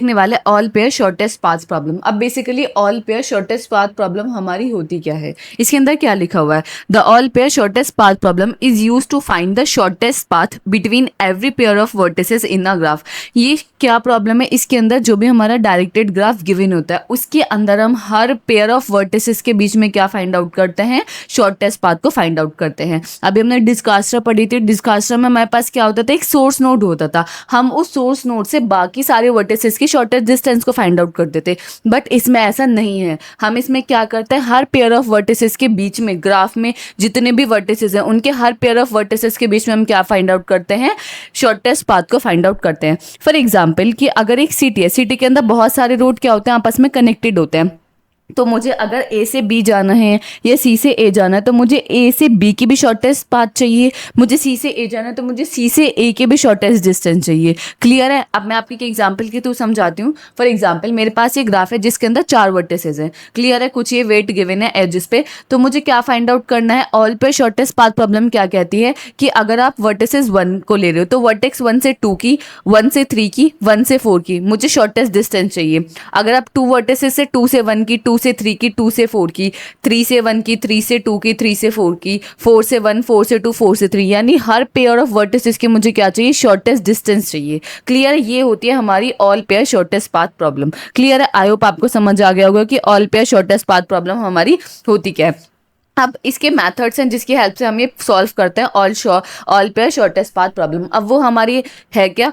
देखने वाले all pair shortest path problem. अब basically all pair shortest path problem हमारी होती क्या है, इसके अंदर क्या लिखा हुआ है, the all pair shortest path problem is use to find the shortest path between every pair of vertices in a graph. ये क्या प्रॉब्लम है, इसके अंदर जो भी हमारा डायरेक्टेड ग्राफ गिवन होता है उसके अंदर हम हर पेयर ऑफ वर्टिसेस के बीच में क्या फाइंड आउट करते हैं, शॉर्टेस्ट पाथ को फाइंड आउट करते हैं। अभी हमने डिस्कास्ट्रा पढ़ी थी, डिस्कास्ट्रा में हमारे पास क्या होता था, एक सोर्स नोड होता था, हम उस सोर्स नोड से बाकी सारे वर्टिसेस की शॉर्टेस्ट डिस्टेंस को फाइंड आउट करते थे। बट इसमें ऐसा नहीं है, हम इसमें क्या करते हैं, हर पेयर ऑफ वर्टिसेस के बीच में, ग्राफ में जितने भी वर्टिसेस हैं उनके हर पेयर ऑफ वर्टिसेस के बीच में हम क्या फाइंड आउट करते हैं, शॉर्टेस्ट पाथ को फाइंड आउट करते हैं। फॉर एग्जाम्पल कि अगर एक सिटी है, सिटी के अंदर बहुत सारे रोड क्या होते हैं, आपस में कनेक्टेड होते हैं, तो मुझे अगर ए से बी जाना है या सी से ए जाना है तो मुझे ए से बी की भी शॉर्टेस्ट पाथ चाहिए, मुझे सी से ए जाना है तो मुझे सी से ए के भी शॉर्टेस्ट डिस्टेंस चाहिए। क्लियर है। अब मैं आपकी एक एग्जांपल के थ्रू समझाती हूँ। फॉर एग्जांपल मेरे पास ये ग्राफ है जिसके अंदर 4 वर्टिसेस हैं। क्लियर है। कुछ ये वेट गिवन है एजेस पे, तो मुझे क्या फाइंड आउट करना है, ऑल पे शॉर्टेस्ट पाथ प्रॉब्लम क्या कहती है कि अगर आप वर्टिसेस 1 को ले रहे हो तो वर्टेक्स 1 से 2 की, 1 से 3 की, 1 से 4 की, मुझे शॉर्टेस्ट डिस्टेंस चाहिए। अगर आप 2 वर्टिसेस से 2 से 1 की, 2 से 3 की, 2 से 4 की, 3 से 1 की, 3 से 2 की, 3 से 4 की, 4 से 1, 4 से 2, 4 से 3, यानी हर पेयर ऑफ वर्टिसेस के मुझे क्या चाहिए, शॉर्टेस्ट डिस्टेंस चाहिए। क्लियर है। ये होती है हमारी all pair shortest path problem. Clear है। आई होप आपको समझ आ गया होगा कि all pair shortest path problem हमारी होती क्या है। अब इसके मेथड्स हैं जिसकी हेल्प से हम ये सॉल्व करते हैं all pair shortest path problem. अब वो हमारी है क्या,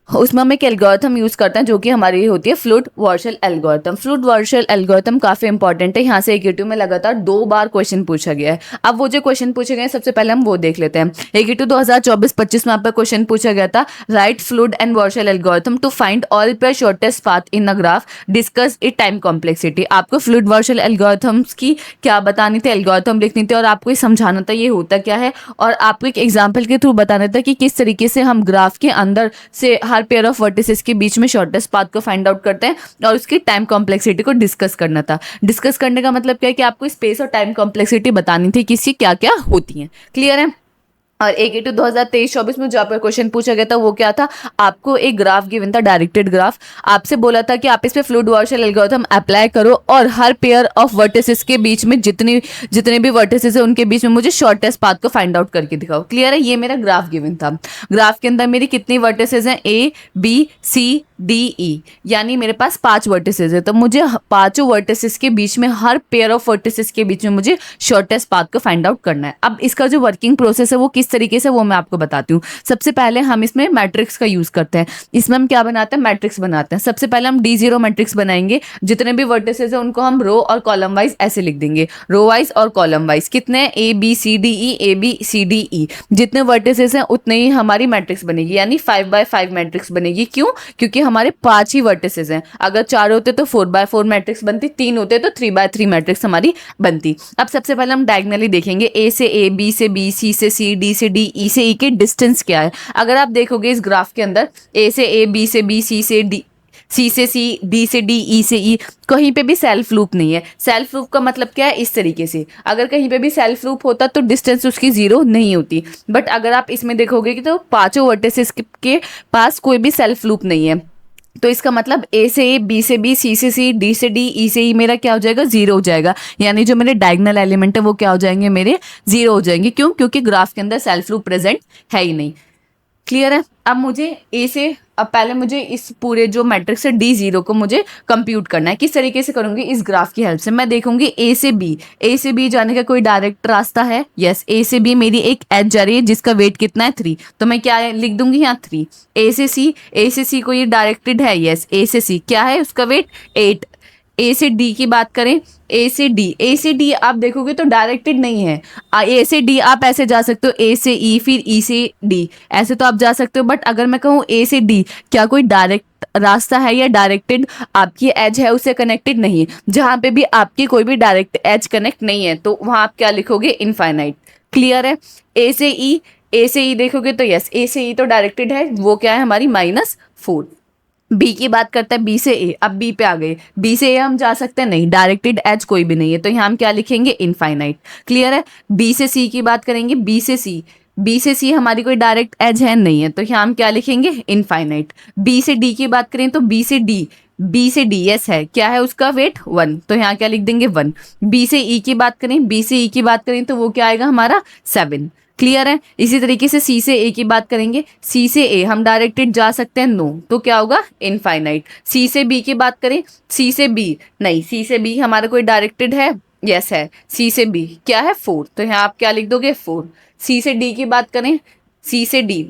उसमें हम एक एल्गोरिथम यूज करते हैं जो कि हमारी होती है फ्लूड वार्शल एल्गोरिथम। फ्लूड वार्शल एल्गोरिथम काफी इंपॉर्टेंट है, यहाँ से AQ2 में लगातार 2 बार क्वेश्चन पूछा गया है। अब वो जो क्वेश्चन पूछे गए सबसे पहले हम वो देख लेते हैं। AQ2 2024-25 में आपका क्वेश्चन पूछा गया था, write Floyd and Warshall algorithm to find all pair shortest path in a graph, discuss it time complexity. आपको फ्लूड वार्शल एल्गोरिथम्स की क्या बतानी थी, एल्गोरिथम लिखनी थी और आपको ये समझाना था ये होता क्या है, और आपको एक एग्जाम्पल के थ्रू बताना था कि किस तरीके से हम ग्राफ के अंदर से हर पेयर ऑफ वर्टिसेस के बीच में शॉर्टेस्ट पाथ को फाइंड आउट करते हैं, और उसकी टाइम कॉम्प्लेक्सिटी को डिस्कस करना था। डिस्कस करने का मतलब क्या है कि आपको स्पेस और टाइम कॉम्प्लेक्सिटी बतानी थी किसकी क्या क्या होती है। क्लियर है। और AQ2 2023-24 में जो आपका क्वेश्चन पूछा गया था वो क्या था, आपको एक ग्राफ गिवन था, डायरेक्टेड ग्राफ, आपसे बोला था कि आप इस पे फ्लूड वार्शल एल्गोरिथम अप्लाई करो और हर पेयर ऑफ वर्टिसेस के बीच में जितने भी वर्टिसेस है उनके बीच में मुझे शॉर्टेस्ट पाथ को फाइंड आउट करके दिखाओ। क्लियर है। ये मेरा ग्राफ गिवन था। ग्राफ के अंदर मेरी कितनी वर्टिसेस हैं, ABCDE, यानी मेरे पास 5 वर्टिसेस है, तो मुझे 5 वर्टिसेस के बीच में, हर पेयर ऑफ वर्टिसेस के बीच में मुझे शॉर्टेस्ट पाथ को फाइंड आउट करना है। अब इसका जो वर्किंग प्रोसेस है वो किस तरीके से, वो मैं आपको बताती हूँ। सबसे पहले हम इसमें मैट्रिक्स का यूज करते हैं। इसमें हम क्या बनाते हैं, मैट्रिक्स बनाते हैं। सबसे पहले हम D0 मैट्रिक्स बनाएंगे, जितने भी वर्टिसेस हैं उनको हम रो और कॉलम वाइज ऐसे लिख देंगे, रो वाइज और कॉलम वाइज। कितने, ABCDE, ABCDE, जितने वर्टिसेस हैं उतने ही हमारी मैट्रिक्स बनेगी, यानी 5x5 मैट्रिक्स बनेगी। क्यों, क्योंकि हमारे 5 ही वर्टिसेस हैं। अगर 4 होते तो 4x4 मैट्रिक्स बनती, 3 होते तो 3x3 मैट्रिक्स हमारी बनती। अब सबसे पहले हम डायगनली देखेंगे, A से A, B से B, C से C, D से D, E से E के डिस्टेंस क्या है। अगर आप देखोगे इस ग्राफ के अंदर A से A, B से B, C से D, C से C, D से D, E से E, कहीं पे भी सेल्फ लूप नहीं है। सेल्फ लूप का मतलब क्या है, इस तरीके से अगर कहीं पे भी सेल्फ लूप होता तो डिस्टेंस उसकी 0 नहीं होती। बट अगर आप इसमें देखोगे कि तो 5 वर्टिसेस के पास कोई भी सेल्फ लूप नहीं है, तो इसका मतलब A से A, B से B, C से C, D से D, E से E मेरा क्या हो जाएगा, 0 हो जाएगा। यानी जो मेरे डायगोनल एलिमेंट है वो क्या हो जाएंगे, मेरे 0 हो जाएंगे। क्यों, क्योंकि ग्राफ के अंदर सेल्फ लूप प्रेजेंट है ही नहीं। क्लियर है। अब मुझे अब पहले मुझे इस पूरे जो मैट्रिक्स है D0 को मुझे कंप्यूट करना है। किस तरीके से करूंगी, इस ग्राफ की हेल्प से। मैं देखूंगी A से B जाने का कोई डायरेक्ट रास्ता है, यस। A से B मेरी एक एज जा रही है जिसका वेट कितना है, 3, तो मैं क्या लिख दूंगी यहाँ 3। A से C को ये डायरेक्टेड है, यस। A से C क्या है, उसका वेट 8। A से D की बात करें, A से D आप देखोगे तो डायरेक्टेड नहीं है। A से D आप ऐसे जा सकते हो, A से E फिर E से D, ऐसे तो आप जा सकते हो। बट अगर मैं कहूँ A से D, क्या कोई डायरेक्ट रास्ता है या डायरेक्टेड आपकी एज है उससे कनेक्टेड नहीं। जहाँ पे भी आपकी कोई भी डायरेक्ट एज कनेक्ट नहीं है तो वहाँ आप क्या लिखोगे, इनफाइनाइट। क्लियर है। A से E देखोगे तो यस, A से E तो डायरेक्टेड है, वो क्या है हमारी -4। बी की बात करते हैं, B से A, अब B पे आ गए, B से A हम जा सकते हैं नहीं, डायरेक्टेड एज कोई भी नहीं है, तो यहाँ हम क्या लिखेंगे, इनफाइनाइट। क्लियर है। B से C की बात करेंगे, B से C बी से सी हमारी कोई डायरेक्ट एज है नहीं है, तो यहाँ हम क्या लिखेंगे, इनफाइनाइट। बी से डी की बात करें तो बी से डी यस है, क्या है उसका वेट 1, तो यहाँ क्या लिख देंगे 1। बी से ई की बात करें तो वो क्या आएगा हमारा 7। क्लियर है। इसी तरीके से सी से ए की बात करेंगे, सी से ए हम डायरेक्टेड जा सकते हैं, नो, तो क्या होगा इनफाइनाइट। सी से बी की बात करें, सी से बी नहीं, सी से बी हमारा कोई डायरेक्टेड है, यस है, सी से बी क्या है 4, तो यहाँ आप क्या लिख दोगे 4। सी से डी की बात करें, सी से डी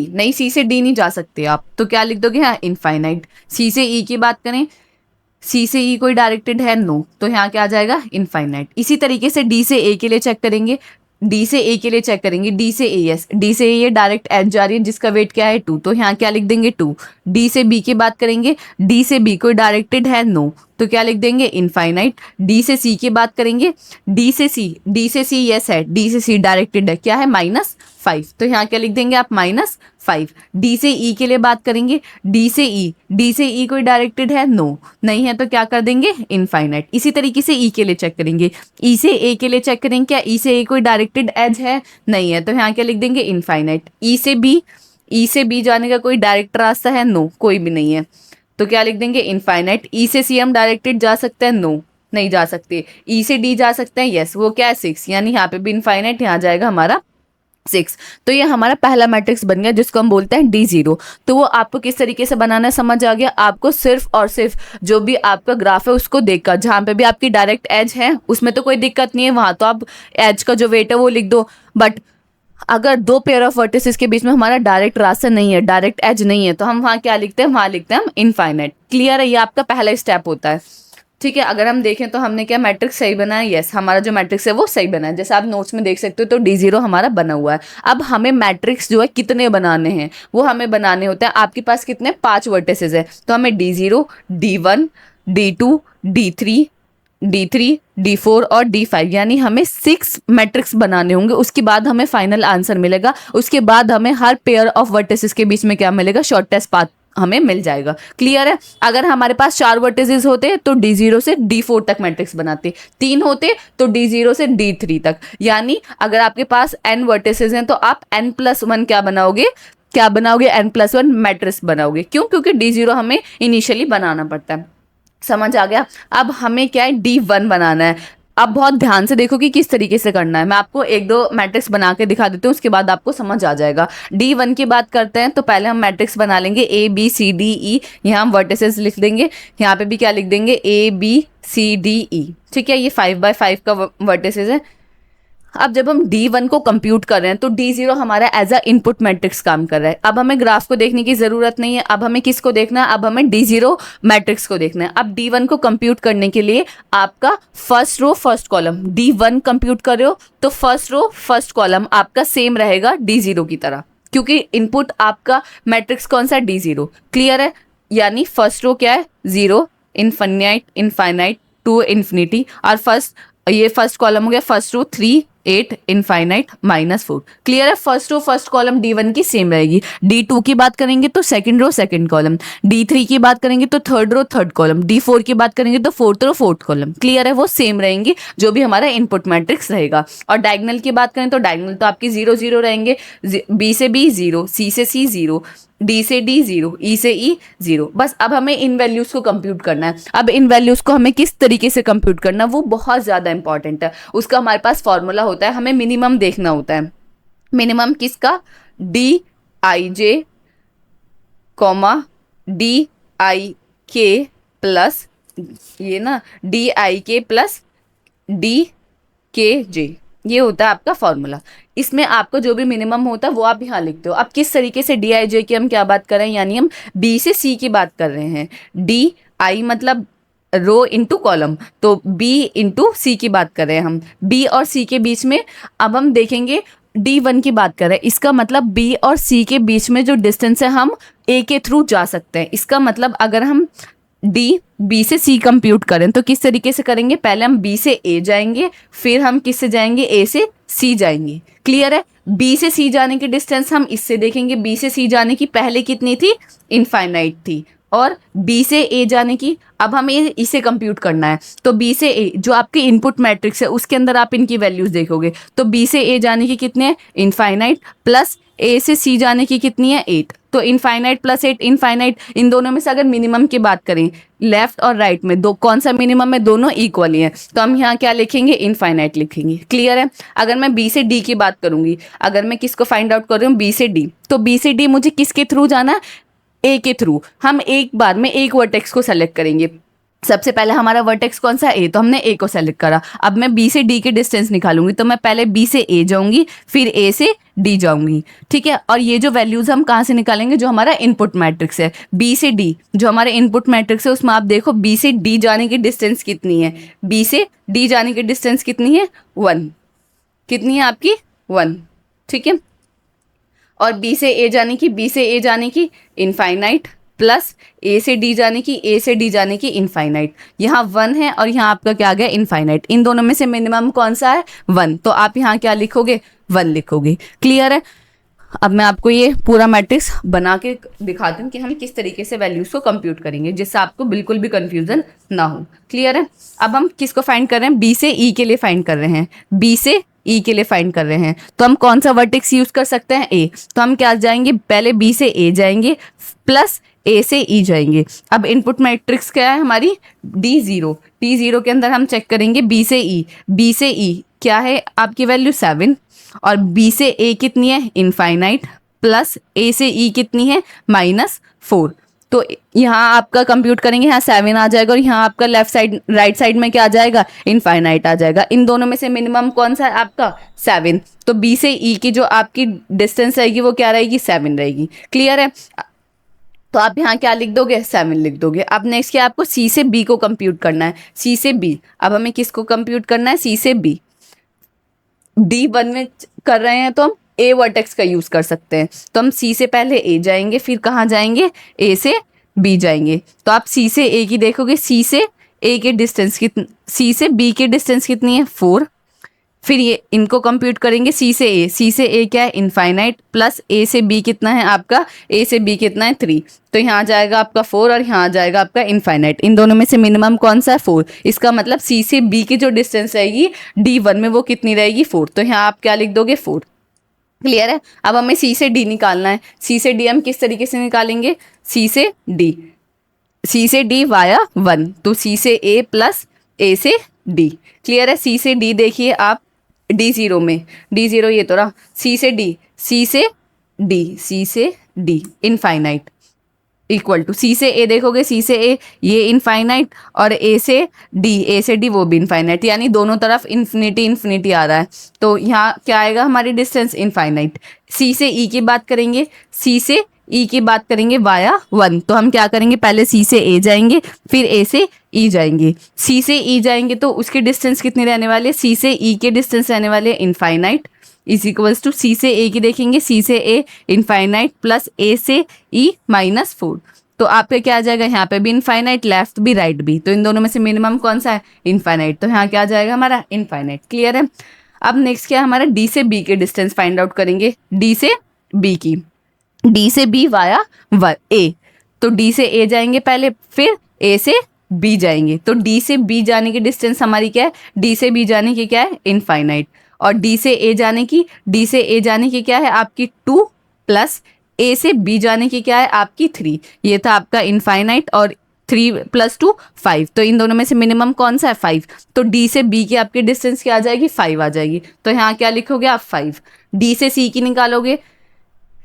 नहीं, सी से डी नहीं जा सकते आप, तो क्या लिख दोगे यहाँ इनफाइनाइट। सी से ई की बात करें, सी से ई कोई डायरेक्टेड है, नो, तो यहाँ क्या आ जाएगा इनफाइनाइट। इसी तरीके से डी से ए के लिए चेक करेंगे, डी से ए यस, डी से ए ये डायरेक्ट एज जा रही है जिसका वेट क्या है 2, तो यहाँ क्या लिख देंगे 2। डी से बी की बात करेंगे, डी से बी कोई डायरेक्टेड है, नो, तो क्या लिख देंगे इनफाइनाइट। डी से सी की बात करेंगे, डी से सी यस है, डी से सी डायरेक्टेड है, क्या है -5, तो यहाँ क्या लिख देंगे आप -5। डी से ई के लिए बात करेंगे, डी से ई कोई डायरेक्टेड है, नो, नहीं है, तो क्या कर देंगे इनफाइनाइट। इसी तरीके से ई के लिए चेक करेंगे, ई से ए के लिए चेक करेंगे, क्या ई से ए कोई डायरेक्टेड एज है, नहीं है, तो यहाँ क्या लिख देंगे इनफाइनाइट। ई से बी जाने का कोई डायरेक्ट रास्ता है, नो, कोई भी नहीं है, तो क्या लिख देंगे इनफाइनाइट। ई से सी हम डायरेक्टेड जा सकते हैं, नो, नहीं जा सकते। ई से डी जा सकते हैं, यस, वो क्या है 6, यानी यहाँ पे भी इनफाइनाइट, यहाँ जाएगा हमारा 6। तो ये हमारा पहला मैट्रिक्स बन गया जिसको हम बोलते हैं D0। तो वो आपको किस तरीके से बनाना है समझ आ गया। आपको सिर्फ और सिर्फ जो भी आपका ग्राफ है उसको देखकर, जहाँ पे भी आपकी डायरेक्ट एज है उसमें तो कोई दिक्कत नहीं है, वहाँ तो आप एज का जो वेट है वो लिख दो। बट अगर दो पेयर ऑफ वर्टिसेस के बीच में हमारा डायरेक्ट रास्ता नहीं है, डायरेक्ट एज नहीं है, तो हम वहाँ क्या लिखते हैं, वहाँ लिखते हैं हम इनफाइनाइट। क्लियर है, ये आपका पहला स्टेप होता है। ठीक है, अगर हम देखें तो हमने क्या मैट्रिक्स सही बनाया, यस, हमारा जो मैट्रिक्स है वो सही बना है, जैसे आप नोट्स में देख सकते हो, तो D0 हमारा बना हुआ है। अब हमें मैट्रिक्स जो है कितने बनाने हैं, वो हमें बनाने होते हैं। आपके पास कितने 5 वर्टिसेस है, तो हमें D0, D1, D2, D3, D4 और D5, यानी हमें 6 मैट्रिक्स बनाने होंगे। उसके बाद हमें फाइनल आंसर मिलेगा। उसके बाद हमें हर पेयर ऑफ वर्टिसेस के बीच में क्या मिलेगा, शॉर्टेस्ट पाथ हमें मिल जाएगा। क्लियर है। अगर हमारे पास 4 वर्टिसेस होते तो D0 से D4 तक मैट्रिक्स बनाते, 3 होते तो D0 से D3 तक, यानी अगर आपके पास n वर्टिसेस हैं तो आप n+1 क्या बनाओगे, n+1 मैट्रिक्स बनाओगे। क्यों? क्योंकि D0 हमें इनिशियली बनाना पड़ता है। समझ आ गया। अब हमें क्या है, D1 बनाना है। अब बहुत ध्यान से देखो कि किस तरीके से करना है। मैं आपको 1-2 मैट्रिक्स बना के दिखा देती हूँ, उसके बाद आपको समझ आ जाएगा। D1 की बात करते हैं तो पहले हम मैट्रिक्स बना लेंगे ABCDE। यहाँ हम वर्टिसेस लिख देंगे, यहाँ पे भी क्या लिख देंगे ABCDE। ठीक है, ये 5x5 का वर्टिसेस है। अब जब हम D1 को कंप्यूट कर रहे हैं तो D0 हमारा एज अ इनपुट मैट्रिक्स काम कर रहा है। अब हमें ग्राफ को देखने की जरूरत नहीं है, अब हमें किसको देखना है, अब हमें D0 मैट्रिक्स को देखना है। अब D1 को कंप्यूट करने के लिए आपका first row first column, D1 compute कर रहे हो तो फर्स्ट रो फर्स्ट कॉलम आपका सेम रहेगा D0 की तरह, क्योंकि इनपुट आपका मैट्रिक्स कौन सा, D0। क्लियर है, यानी फर्स्ट रो क्या है 0, इनफाइनाइट टू इन्फिनिटी, और फर्स्ट कॉलम हो गया फर्स्ट रो 3, 8, इनफाइनाइट, -4। क्लियर है। First row first column D1 की सेम रहेगी। D2 की बात करेंगे तो second row second column, D3 की बात करेंगे तो third row third column, D4 की बात करेंगे तो fourth row fourth column. Clear है, वो सेम रहेंगी जो भी हमारा इनपुट मैट्रिक्स रहेगा। और डायगोनल की बात करें तो डायगोनल तो आपकी 0 0 रहेंगे, B से B 0, C से C 0, D से D 0, E से E 0। बस अब हमें इन वैल्यूज को कंप्यूट करना है। अब इन वैल्यूज को हमें किस तरीके से कंप्यूट करना है वो बहुत ज़्यादा इंपॉर्टेंट है। उसका हमारे पास फॉर्मूला होता है, हमें मिनिमम देखना होता है। मिनिमम किसका, DIJ, DIK प्लस ये ना DIK प्लस DKJ, ये होता है आपका फॉर्मूला। इसमें आपको जो भी मिनिमम होता है वो आप यहाँ लिखते हो। अब किस तरीके से DIJ की हम क्या बात कर रहे हैं, यानी हम B से C की बात कर रहे हैं। DI मतलब रो इंटू कॉलम, तो B इंटू C की बात कर रहे हैं हम। B और C के बीच में अब हम देखेंगे D1 की बात कर रहे हैं, इसका मतलब B और C के बीच में जो डिस्टेंस है हम A के थ्रू जा सकते हैं। इसका मतलब अगर हम B से C कंप्यूट करें तो किस तरीके से करेंगे, पहले हम B से A जाएंगे, फिर हम किससे जाएंगे, A से C जाएंगे। क्लियर है। B से C जाने की डिस्टेंस हम इससे देखेंगे, B से C जाने की पहले कितनी थी, इनफाइनाइट थी, और बी से ए जाने की, अब हमें इसे कंप्यूट करना है। तो बी से ए जो आपकी इनपुट मैट्रिक्स है उसके अंदर आप इनकी वैल्यूज देखोगे, तो बी से ए जाने की कितने हैं, इनफाइनाइट, प्लस ए से सी जाने की कितनी है, 8। तो इनफाइनाइट प्लस 8 इनफाइनाइट, इन दोनों में से अगर मिनिमम की बात करें लेफ्ट और राइट में, दो कौन सा मिनिमम है, दोनों इक्वल ही है, तो हम यहाँ क्या लिखेंगे, इनफाइनाइट लिखेंगे। क्लियर है। अगर मैं बी से डी की बात करूंगी, अगर मैं किसको फाइंड आउट कर रही हूँ, बी से डी, तो बी से डी मुझे किसके थ्रू जाना है, ए के थ्रू। हम एक बार में एक वर्टेक्स को सेलेक्ट करेंगे। सबसे पहले हमारा वर्टेक्स कौन सा, ए, तो हमने ए को सेलेक्ट करा। अब मैं बी से डी के डिस्टेंस निकालूंगी, तो मैं पहले बी से ए जाऊंगी, फिर ए से डी जाऊंगी। ठीक है। और ये जो वैल्यूज हम कहाँ से निकालेंगे, जो हमारा इनपुट मैट्रिक्स है बी से डी, जो हमारा इनपुट मैट्रिक्स है उसमें आप देखो बी से डी जाने की डिस्टेंस कितनी है, बी से डी जाने की डिस्टेंस कितनी है, 1। कितनी है आपकी, 1। ठीक है। और बी से ए जाने की, बी से ए जाने की इनफाइनाइट, प्लस ए से डी जाने की, ए से डी जाने की इनफाइनाइट। यहाँ 1 है और यहाँ आपका क्या आ गया, इनफाइनाइट। इन दोनों में से मिनिमम कौन सा है, 1। तो आप यहाँ क्या लिखोगे, 1 लिखोगे। क्लियर है। अब मैं आपको ये पूरा मैट्रिक्स बना के दिखाती हूँ कि हम किस तरीके से वैल्यूज को कंप्यूट करेंगे, जिससे आपको बिल्कुल भी कंफ्यूजन ना हो। क्लियर है। अब हम किसको फाइंड कर रहे हैं, बी से ई के लिए फाइंड कर रहे हैं, बी से ई के लिए फाइंड कर रहे हैं। तो हम कौन सा वर्टेक्स यूज कर सकते हैं, ए। तो हम क्या जाएंगे, पहले बी से ए जाएंगे, प्लस ए से ई जाएंगे। अब इनपुट मैट्रिक्स क्या है हमारी, D0। D0 के अंदर हम चेक करेंगे बी से ई, बी से ई क्या है आपकी वैल्यू 7, और बी से ए कितनी है, इनफाइनाइट, प्लस ए से ई कितनी है, -4। तो यहाँ आपका कंप्यूट करेंगे, यहाँ 7 आ जाएगा और यहाँ आपका लेफ्ट साइड राइट साइड में क्या आ जाएगा, इनफाइनाइट आ जाएगा। इन दोनों में से मिनिमम कौन सा है आपका, 7। तो बी से ई की जो आपकी डिस्टेंस रहेगी वो क्या रहेगी, 7 रहेगी। क्लियर है। तो आप यहाँ क्या लिख दोगे, 7 लिख दोगे। अब नेक्स्ट क्या, आपको सी से बी को कंप्यूट करना है, सी से बी। अब हमें किसको कंप्यूट करना है, सी से बी। D1 में कर रहे हैं तो हम ए वर्टेक्स का यूज कर सकते हैं। तो हम सी से पहले ए जाएंगे, फिर कहाँ जाएंगे, ए से बी जाएंगे। तो आप सी से ए की देखोगे, सी से ए के डिस्टेंस कितनी, सी से बी के डिस्टेंस कितनी है, 4। फिर ये इनको कंप्यूट करेंगे, सी से ए, सी से ए क्या है, इनफाइनाइट, प्लस ए से बी कितना है आपका, ए से बी कितना है, 3। तो यहाँ आ जाएगा आपका 4 और यहाँ आ जाएगा आपका इनफाइनाइट। इन दोनों में से मिनिमम कौन सा है, 4। इसका मतलब सी से बी की जो डिस्टेंस रहेगी D1 में वो कितनी रहेगी, 4। तो यहाँ आप क्या लिख दोगे, 4। क्लियर है। अब हमें सी से डी निकालना है। सी से डी हम किस तरीके से निकालेंगे, सी से डी, सी से डी वाया 1। तो सी से ए प्लस ए से डी। क्लियर है। सी से डी देखिए आप, D0 में, D0 ये तो रहा, सी से डी, सी से डी, सी से डी इनफाइनाइट इक्वल टू सी से ए देखोगे, सी से ए ये इनफाइनाइट, और ए से डी वो भी इनफाइनाइट, यानी दोनों तरफ इन्फिनिटी इन्फिनिटी आ रहा है। तो यहाँ क्या आएगा हमारी डिस्टेंस, इनफाइनाइट। सी से ई की बात करेंगे, सी से ई की बात करेंगे वाया 1। तो हम क्या करेंगे, पहले सी से ए जाएंगे, फिर ए से ई जाएंगे। सी से ई जाएंगे तो उसकी डिस्टेंस कितनी रहने वाली है, सी से ई के डिस्टेंस रहने वाले इनफाइनाइट, इज इक्वल्स टू सी से ए की देखेंगे, सी से ए इनफाइनाइट प्लस ए से ई -4। तो आपका क्या आ जाएगा, यहाँ पे भी इनफाइनाइट, लेफ्ट भी राइट भी। तो इन दोनों में से मिनिमम कौन सा है, इनफाइनाइट। तो यहाँ क्या आ जाएगा हमारा, इनफाइनाइट। क्लियर है। अब नेक्स्ट क्या है हमारा, डी से बी के डिस्टेंस फाइंड आउट करेंगे, डी से बी की, डी से बी वाया ए। तो डी से ए जाएंगे पहले, फिर ए से बी जाएंगे। तो डी से बी जाने की डिस्टेंस हमारी क्या है, डी से बी जाने की क्या है, इनफाइनाइट। और डी से ए जाने की, डी से ए जाने की क्या है आपकी 2, प्लस ए से बी जाने की क्या है आपकी 3। ये था आपका इनफाइनाइट, और 3 + 2 5। तो इन दोनों में से मिनिमम कौन सा है, 5। तो डी से बी की आपकी डिस्टेंस क्या आ जाएगी, 5 आ जाएगी। तो यहाँ क्या लिखोगे आप, 5। डी से सी की निकालोगे,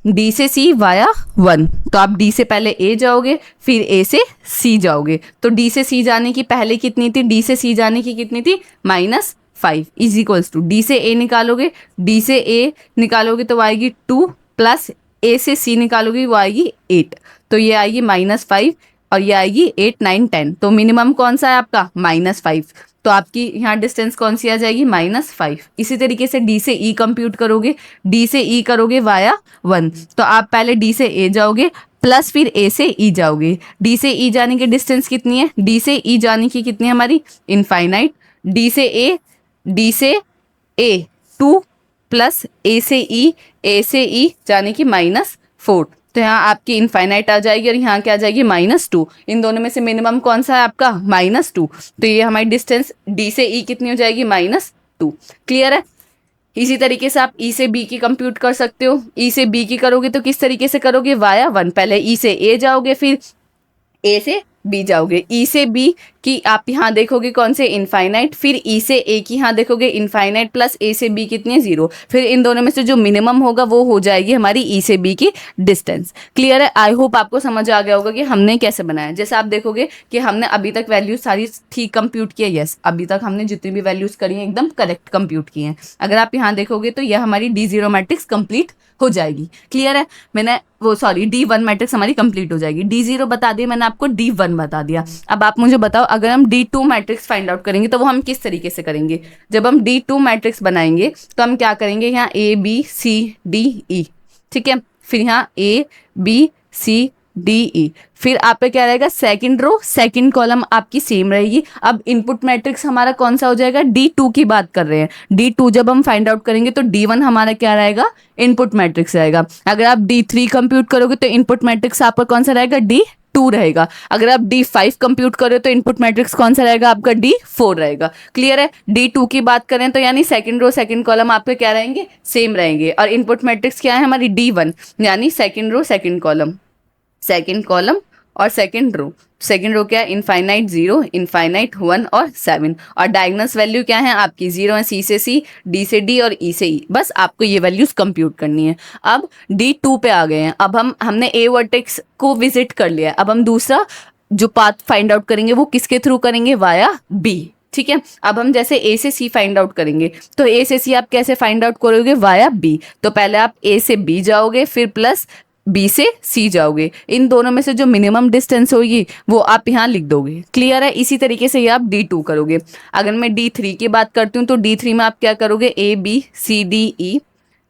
डी से सी वाया 1। तो आप डी से पहले ए जाओगे, फिर ए से सी जाओगे। तो डी से सी जाने की पहले कितनी थी, डी से सी जाने की कितनी थी, -5 इज इक्वल्स टू, डी से ए निकालोगे, डी से ए निकालोगे तो आएगी 2, प्लस ए से सी निकालोगे वो आएगी 8। तो ये आएगी -5 और ये आएगी 8, 9, 10। तो मिनिमम कौन सा है आपका, -5। तो आपकी यहाँ डिस्टेंस कौन सी आ जाएगी, -5। इसी तरीके से डी से ई कंप्यूट करोगे, डी से ई करोगे वाया 1। तो आप पहले डी से ए जाओगे, प्लस फिर ए से ई जाओगे। डी से ई जाने की डिस्टेंस कितनी है, डी से ई जाने की कितनी है हमारी, इनफाइनाइट। डी से ए 2, प्लस ए से ई जाने की -4। तो यहाँ आपकी इनफाइनाइट आ जाएगी और यहाँ क्या आ जाएगी -2। इन दोनों में से मिनिमम कौन सा है आपका -2, तो ये हमारी डिस्टेंस D से E कितनी हो जाएगी -2। क्लियर है। इसी तरीके से आप E से B की कंप्यूट कर सकते हो। E से B की करोगे तो किस तरीके से करोगे, वाया 1, पहले E से A जाओगे फिर A से B जाओगे। E से B की आप यहाँ देखोगे कौन से इनफाइनाइट, फिर E से A की यहाँ देखोगे इनफाइनाइट प्लस A से B कितनी है 0, फिर इन दोनों में से जो मिनिमम होगा वो हो जाएगी हमारी E से B की डिस्टेंस। क्लियर है। आई होप आपको समझ आ गया होगा कि हमने कैसे बनाया। जैसे आप देखोगे कि हमने अभी तक वैल्यूज सारी ठीक कंप्यूट की है। यस, अभी तक हमने जितनी भी वैल्यूज करी हैं एकदम करेक्ट कंप्यूट की हैं। अगर आप यहाँ देखोगे तो यह हमारी D0 मैट्रिक्स कंप्लीट हो जाएगी। क्लियर है। मैंने D1 मैट्रिक्स हमारी कंप्लीट हो जाएगी। D0 बता दिया मैंने आपको, D1 बता दिया। अब आप मुझे बताओ अगर हम D2 मैट्रिक्स फाइंड आउट करेंगे तो वो हम किस तरीके से करेंगे। जब हम D2 मैट्रिक्स बनाएंगे तो हम क्या करेंगे, यहाँ A B C D E, ठीक है, फिर यहाँ A B C D E, फिर आप पे क्या रहेगा, सेकंड रो सेकंड कॉलम आपकी सेम रहेगी। अब इनपुट मैट्रिक्स हमारा कौन सा हो जाएगा, D2 की बात कर रहे हैं। D2 जब हम फाइंड आउट करेंगे तो D1 हमारा क्या रहेगा, इनपुट मैट्रिक्स रहेगा। अगर आप D3 कंप्यूट करोगे तो इनपुट मैट्रिक्स आपका कौन सा रहेगा, D2 रहेगा। अगर आप D5 कंप्यूट करो तो इनपुट मैट्रिक्स कौन सा रहेगा आपका, D4 रहेगा। क्लियर है। D2 की बात करें तो यानी सेकंड रो सेकंड कॉलम आपके क्या रहेंगे, सेम रहेंगे, और इनपुट मैट्रिक्स क्या है हमारी, D1, यानी सेकंड रो सेकंड कॉलम और सेकंड रो क्या है, इनफाइनाइट 0, इनफाइनाइट 1 और 7, और डायगोनल्स वैल्यू क्या है आपकी, 0 है, C से C, D से D और E से E। बस आपको ये वैल्यूज कंप्यूट करनी है। अब D2 पे आ गए हैं। अब हमने A वर्टेक्स को विजिट कर लिया है। अब हम दूसरा जो पाथ फाइंड आउट करेंगे वो किसके थ्रू करेंगे, वाया B। ठीक है। अब हम जैसे A से C फाइंड आउट करेंगे तो A से C आप कैसे फाइंड आउट करोगे, वाया B। तो पहले आप A से B जाओगे, फिर प्लस B से C जाओगे। इन दोनों में से जो मिनिमम डिस्टेंस होगी वो आप यहाँ लिख दोगे। क्लियर है। इसी तरीके से ये आप D2 करोगे। अगर मैं D3 की बात करती हूँ तो D3 में आप क्या करोगे, A B C D E,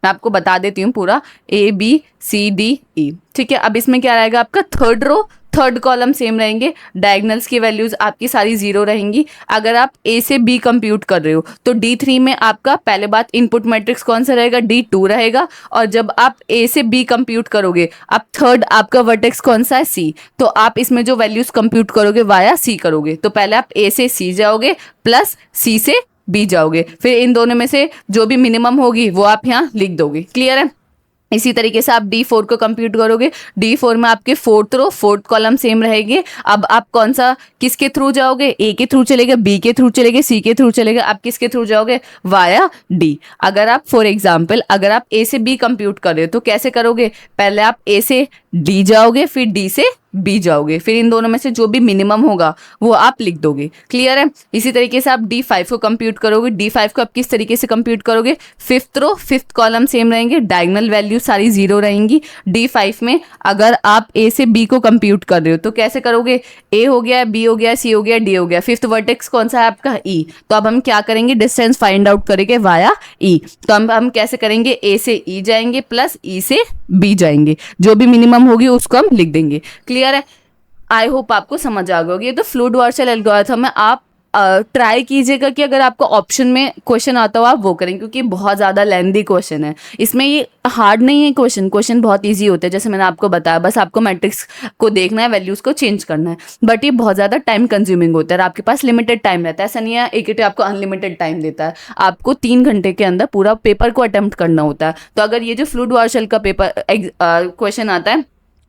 मैं आपको बता देती हूँ पूरा, A B C D E। ठीक है। अब इसमें क्या रहेगा आपका, third row third column same रहेंगे, डायगोनल्स की वैल्यूज आपकी सारी 0 रहेंगी। अगर आप A से B कंप्यूट कर रहे हो तो D3 में आपका पहले बात इनपुट मैट्रिक्स कौन सा रहेगा, D2 रहेगा। और जब आप A से B कंप्यूट करोगे, अब थर्ड आपका वर्टेक्स कौन सा है, C। तो आप इसमें जो वैल्यूज कंप्यूट करोगे वाया C करोगे। तो पहले आप A से C जाओगे प्लस C से B जाओगे, फिर इन दोनों में से जो भी मिनिमम होगी वो आप यहाँ लिख दोगे। क्लियर है। इसी तरीके से आप D4 को कंप्यूट करोगे। D4 में आपके फोर्थ कॉलम सेम रहेंगे। अब आप कौन सा किसके थ्रू जाओगे, A के थ्रू चलेगा, B के थ्रू चलेगा, C के थ्रू चलेगा, आप किसके थ्रू जाओगे, वाया D। अगर आप फॉर एग्जांपल अगर आप A से B कंप्यूट कर रहे हो तो कैसे करोगे, पहले आप A से D जाओगे, फिर D से B जाओगे, फिर इन दोनों में से जो भी मिनिमम होगा वो आप लिख दोगे। क्लियर है। इसी तरीके से आप D5 को कंप्यूट करोगे। D5 को आप किस तरीके से कंप्यूट करोगे, fifth row fifth column same रहेंगे, डायगोनल वैल्यू सारी 0 रहेंगी। D5 में अगर आप A से B को कंप्यूट कर रहे हो तो कैसे करोगे, A हो गया, B हो गया, C हो गया, D हो गया, फिफ्थ वर्टेक्स कौन सा है आपका, E। तो अब हम क्या करेंगे, डिस्टेंस फाइंड आउट करेंगे वाया E। तो हम कैसे करेंगे, A से E जाएंगे प्लस E से B जाएंगे, जो भी मिनिमम होगी उसको हम लिख देंगे। क्लियर है। आई होप आपको समझ आ गया होगी। ये तो फ्लूइड वार्शल एल्गोरिथम है। आप ट्राई कीजिएगा कि अगर आपको ऑप्शन में क्वेश्चन आता हो आप वो करें, क्योंकि बहुत ज़्यादा लेंदी क्वेश्चन है। इसमें ये हार्ड नहीं है, क्वेश्चन बहुत इजी होते हैं। जैसे मैंने आपको बताया, बस आपको मैट्रिक्स को देखना है, वैल्यूज़ को चेंज करना है। बट ये बहुत ज़्यादा टाइम कंज्यूमिंग होता है और आपके पास लिमिटेड टाइम रहता है। ऐसा नहीं है एक आपको अनलिमिटेड टाइम देता है। आपको 3 घंटे के अंदर पूरा पेपर को अटेम्प्ट करना होता है। तो अगर ये जो फ्लूइड वार्शल का पेपर क्वेश्चन आता है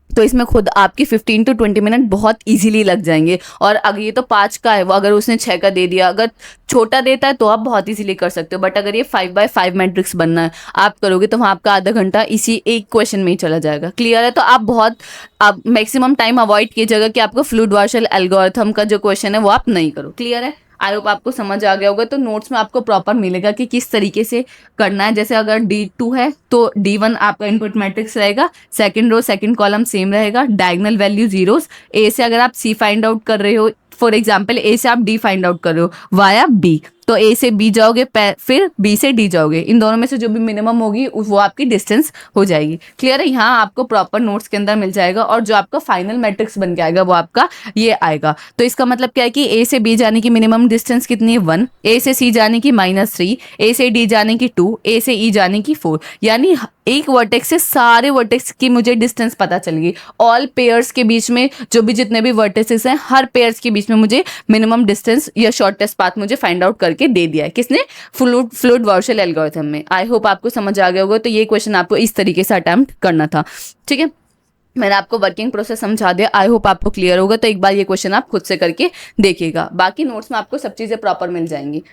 तो इसमें खुद आपकी 15 to 20 मिनट बहुत इजीली लग जाएंगे। और अगर ये तो 5 का है, वो अगर उसने 6 का दे दिया, अगर छोटा देता है तो आप बहुत इजीली कर सकते हो। बट अगर ये 5x5 मैट्रिक्स बनना है आप करोगे तो वहाँ आपका आधा घंटा इसी एक क्वेश्चन में ही चला जाएगा। क्लियर है। तो आप मैक्सिमम टाइम अवॉइड कीजिएगा कि आपको फ्लूइड वार्शल एल्गोरिथम का जो क्वेश्चन है वो आप नहीं करो। क्लियर है। आई होप आपको समझ आ गया होगा। तो नोट्स में आपको प्रॉपर मिलेगा कि किस तरीके से करना है। जैसे अगर D2 है तो D1 आपका इनपुट मैट्रिक्स रहेगा, second row second column same रहेगा, डायगोनल वैल्यू 0। A से अगर आप C फाइंड आउट कर रहे हो, फॉर एग्जाम्पल A से आप D फाइंड आउट कर रहे हो वाया B, तो ए से बी जाओगे, फिर बी से डी जाओगे, इन दोनों में से जो भी मिनिमम होगी वो आपकी डिस्टेंस हो जाएगी। क्लियर है? यहाँ आपको प्रॉपर नोट्स के अंदर मिल जाएगा और जो आपका फाइनल मैट्रिक्स बन के आएगा वो आपका ये आएगा। तो इसका मतलब क्या है कि ए से बी जाने की मिनिमम डिस्टेंस कितनी है 1, ए से सी जाने की -3, ए से डी जाने की 2, ए से ई जाने की 4, यानी एक वर्टेक्स से सारे वर्टेक्स की मुझे डिस्टेंस पता चल गई। ऑल पेयर्स के बीच में जो भी जितने भी वर्टेक्सेस हैं, हर पेयर्स के बीच में मुझे मिनिमम डिस्टेंस या शॉर्टेस्ट पाथ मुझे फाइंड आउट करके दे दिया है। किसने? फ्लूइड-वार्शल एल्गोरिथम में। आई होप आपको समझ आ गया होगा। तो ये क्वेश्चन आपको इस तरीके से अटेम्प्ट करना था। ठीक है, मैंने आपको वर्किंग प्रोसेस समझा दिया। आई होप आपको क्लियर होगा। तो एक बार ये क्वेश्चन आप खुद से करके देखिएगा। बाकी नोट्स में आपको सब चीज़ें प्रॉपर मिल जाएंगी।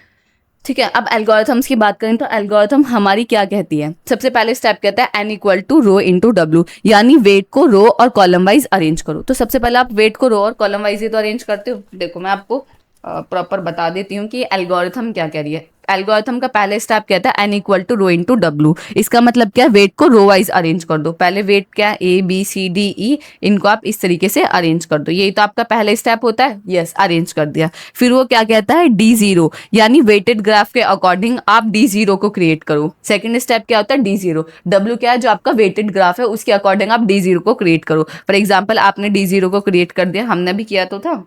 ठीक है, अब एल्गोरिथम्स की बात करें तो एल्गोरिथम हमारी क्या कहती है? सबसे पहले स्टेप कहता है n equal to row into W, यानी वेट को रो और कॉलम वाइज अरेंज करो। तो सबसे पहले आप वेट को रो और कॉलम वाइज ही तो अरेंज करते हो। देखो मैं आपको प्रॉपर बता देती हूँ कि एल्गोरिथम क्या कह रही है। एल्गोरिथम का पहले स्टेप कहता है n equal to row into W. इसका मतलब क्या है? वेट को रो वाइज अरेंज कर दो। पहले वेट क्या है? A B C D E, इनको आप इस तरीके से अरेंज कर दो। यही तो आपका पहला स्टेप होता है। यस, अरेंज कर दिया। फिर वो क्या कहता है? D0, यानी वेटेड ग्राफ के अकॉर्डिंग आप D0 को क्रिएट करो। सेकंड स्टेप क्या होता है? D0। W क्या है? जो आपका वेटेड ग्राफ है उसके अकॉर्डिंग आप D0 को क्रिएट करो। फॉर एग्जाम्पल आपने D0 को क्रिएट कर दिया, हमने भी किया तो था।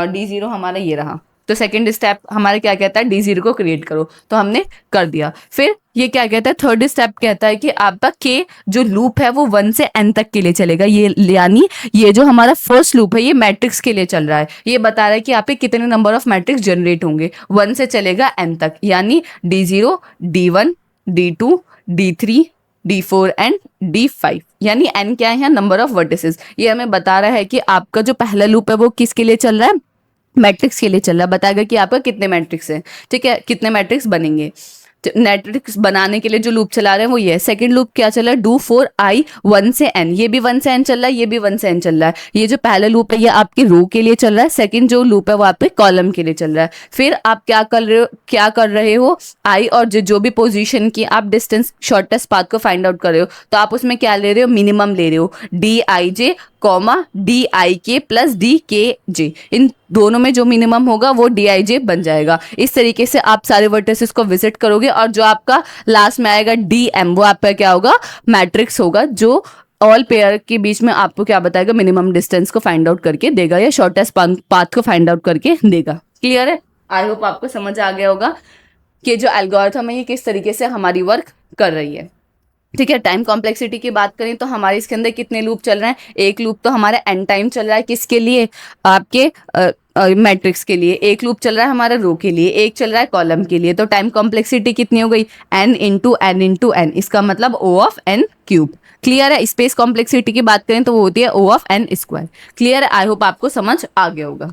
D0 हमारा ये रहा। तो सेकंड स्टेप हमारे क्या कहता है? D0 को क्रिएट करो, तो हमने कर दिया। फिर ये क्या कहता है? थर्ड स्टेप कहता है कि आपका के जो लूप है वो 1 से n तक के लिए चलेगा। ये यानी ये जो हमारा फर्स्ट लूप है ये मैट्रिक्स के लिए चल रहा है। ये बता रहा है कि आपके कितने नंबर ऑफ मैट्रिक्स जनरेट होंगे। 1 से चलेगा n तक, यानी D0, D1, D2, D3, D4 and D5, यानी n क्या है? Number of vertices. ये हमें बता रहा है कि आपका जो पहला लूप है वो किसके लिए चल रहा है? मैट्रिक्स के लिए चल रहा है। बताएगा कि आपका कितने मैट्रिक्स है। ठीक है, कितने मैट्रिक्स बनेंगे। मैट्रिक्स बनाने के लिए जो लूप चला रहे हैं वो ये है। सेकंड लूप क्या चल रहा है? डू फॉर i 1 से n, ये भी 1 से n चल रहा है, ये भी 1 से n चल रहा है। ये जो पहला लूप है ये आपके रो के लिए चल रहा है। सेकंड जो लूप है वो आपके कॉलम के लिए चल रहा है। फिर आप क्या कर रहे हो? i और जो भी पोजीशन की आप डिस्टेंस शॉर्टेस्ट पाथ को फाइंड आउट कर रहे हो, तो आप उसमें क्या ले रहे हो? मिनिमम ले रहे हो। dij, dik प्लस dkj, इन दोनों में जो मिनिमम होगा वो dij बन जाएगा। इस तरीके से आप सारे वर्टिसेस को विजिट करोगे और जो आपका लास्ट में आएगा dm, वो आपका क्या होगा? मैट्रिक्स होगा, जो ऑल पेयर के बीच में आपको क्या बताएगा? मिनिमम डिस्टेंस को फाइंड आउट करके देगा या शॉर्टेस्ट पाथ को फाइंड आउट करके देगा। क्लियर है? आई होप आपको समझ आ गया होगा कि जो एल्गोरिथम है ये किस तरीके से हमारी वर्क कर रही है। ठीक है, टाइम कॉम्प्लेक्सिटी की बात करें तो हमारे इसके अंदर कितने लूप चल रहे हैं? एक लूप तो हमारा n टाइम चल रहा है। किसके लिए? आपके मैट्रिक्स के लिए। एक लूप चल रहा है हमारा रो के लिए, एक चल रहा है कॉलम के लिए। तो टाइम कॉम्प्लेक्सिटी कितनी हो गई? n into n into n, इसका मतलब O of n cube. Clear है? स्पेस कॉम्प्लेक्सिटी की बात करें तो वो होती है O of n square. Clear है? आई होप आपको समझ आ गया होगा।